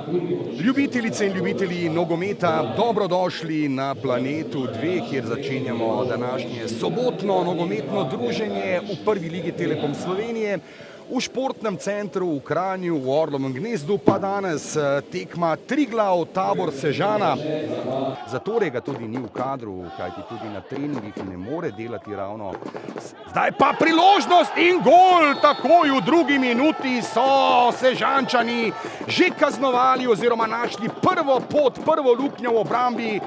Ljubitelice in ljubitelji nogometa, dobrodošli na Planetu 2, kjer začenjamo današnje sobotno nogometno druženje v prvi ligi Telekom Slovenije. V športnem centru v Kranju, v Orlovem gnezdu, pa danes tekma Triglav Tabor Sežana. Zato ga tudi ni v kadru, kajti tudi na treningih ne more delati ravno. Zdaj pa priložnost in gol! Takoj v drugi minuti so Sežančani že kaznovali oziroma našli prvo pot, prvo luknjo v obrambi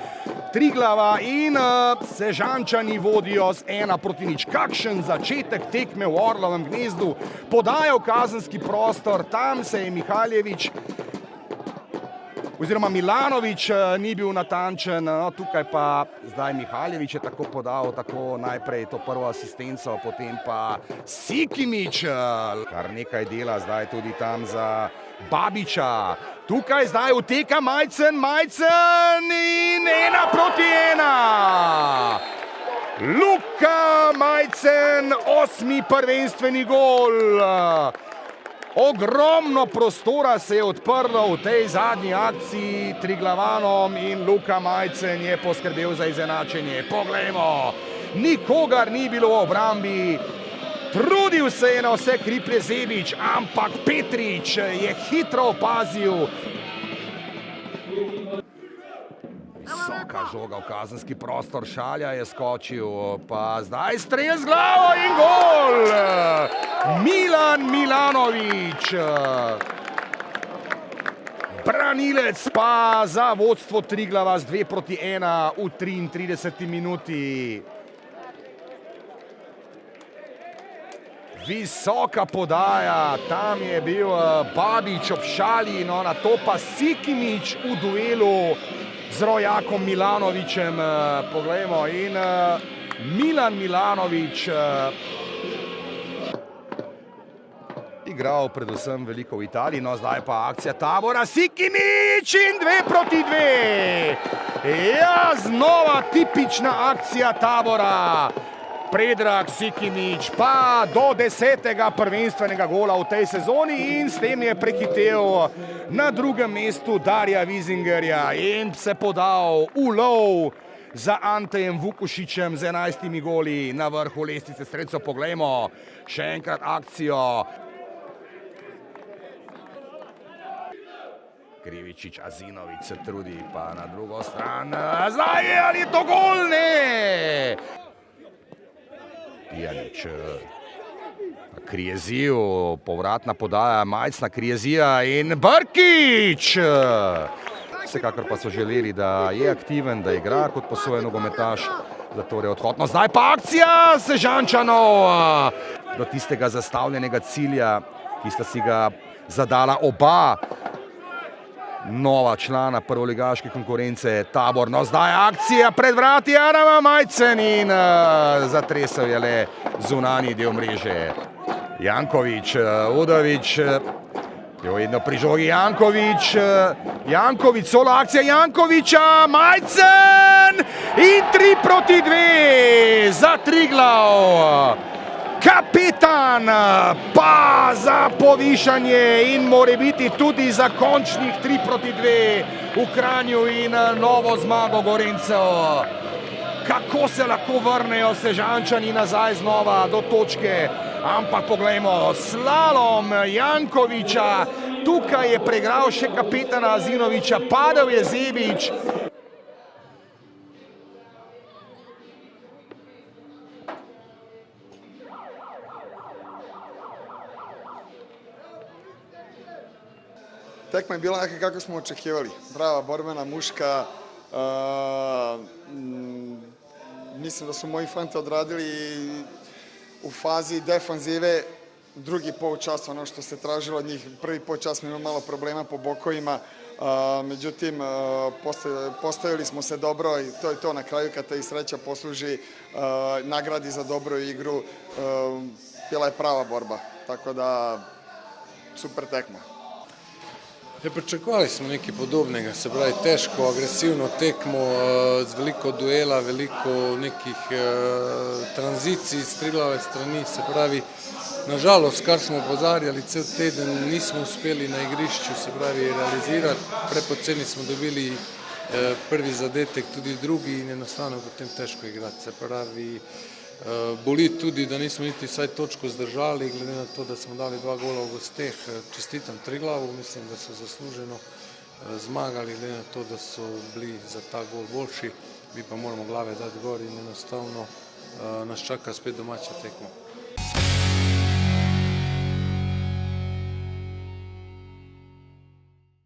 Triglava in Sežančani vodijo z 1-0. Kakšen začetek tekme v Orlovem gnezdu. Podajo kazenski prostor, tam se je Mihaljevič oziroma Milanović ni bil natančen, tukaj pa zdaj Mihaljevič je tako podal, tako najprej to prvo asistenco, potem pa Sikimić, kar nekaj dela zdaj tudi tam za Babiča. Tukaj zdaj uteka Majcen in 1-1. Luka Majcen, 8. prvenstveni gol. Ogromno prostora se je odprlo v tej zadnji akciji Triglavanom in Luka Majcen je poskrbel za izenačenje. Poglejmo, nikogar ni bilo v obrambi. Trudil se je na vse kriplje Zebič, ampak Petrič je hitro opazil. Visoka žoga v kazenski prostor, Šalja je skočil, pa zdaj strel z glavo in gol! Milan Milanović. Branilec pa za vodstvo Triglava z 2-1 v 33. minuti. Visoka podaja, tam je bil Babič ob Šalji, no na to pa Sikimić v duelu z rojakom Milanovićem. Poglejmo, in Milan Milanović igral predvsem veliko v Italiji, no zdaj pa akcija Tabora, Sikimić in 2-2. Ja, znova tipična akcija Tabora. Predrag Sikimić pa do 10. prvenstvenega gola v tej sezoni in s tem je prehitel na drugem mestu Darija Vizingerja in se podal v lov za Antejem Vukušićem z 11 goli na vrhu lestvice strelcev. Poglejmo še enkrat akcijo. Krivičić, Azinović se trudi, pa na drugo stran. Zdaj je, ali je to gol? Ne! Pijanić, Krijeziv, povratna podaja, majcna Krijezija in Brkić. Vsekakor pa so želeli, da je aktiven, da igra kot posojen nogometaš, zato je odhod. No zdaj pa akcija Sežančanov do tistega zastavljenega cilja, ki sta si ga zadala oba nova člana prvoligaške konkurence Tabor. No zdaj akcija pred vrati Adama Majcen in zatresel je le zunanji del mreže. Janković, Udović, je vedno pri žogi Janković, solo akcija Jankovića, Majcen in 3-2 za Triglav. Kapetan pa za povišanje in more biti tudi za končnih 3-2 v Kranju in novo zmago Gorencev. Kako se lahko vrnejo Sežančani nazaj znova do točke, ampak poglejmo, slalom Jankovića, tukaj je pregral še kapetana Azinovića, padel je Zebič. Tekma je bila neka kako smo očekivali. Brava borbena muška. Mislim da su moji fanti odradili u fazi defanzive drugi polučas, ono što se tražilo od njih. Prvi polučas smo imali malo problema po bokovima, međutim postavili smo se dobro i to je to na kraju kad te i sreća posluži, nagradi za dobru igru. Bila je prava borba, tako da super tekma. Pričakovali smo nekaj podobnega, se pravi težko, agresivno tekmo, z veliko duela, veliko nekih tranzicij, streljave strani, se pravi, nažalost, kar smo opozarjali cel teden, nismo uspeli na igrišču, se pravi, realizirati, prepoceni smo dobili prvi zadetek, tudi drugi in enostavno potem težko igrati, se pravi, boli tudi, da nismo niti vsaj točko zdržali, glede na to, da smo dali 2 gola v gosteh, čestitam Triglavu, mislim, da so zasluženo zmagali, glede na to, da so bili za ta gol boljši, mi pa moramo glave dati gor in enostavno nas čaka spet domača tekma.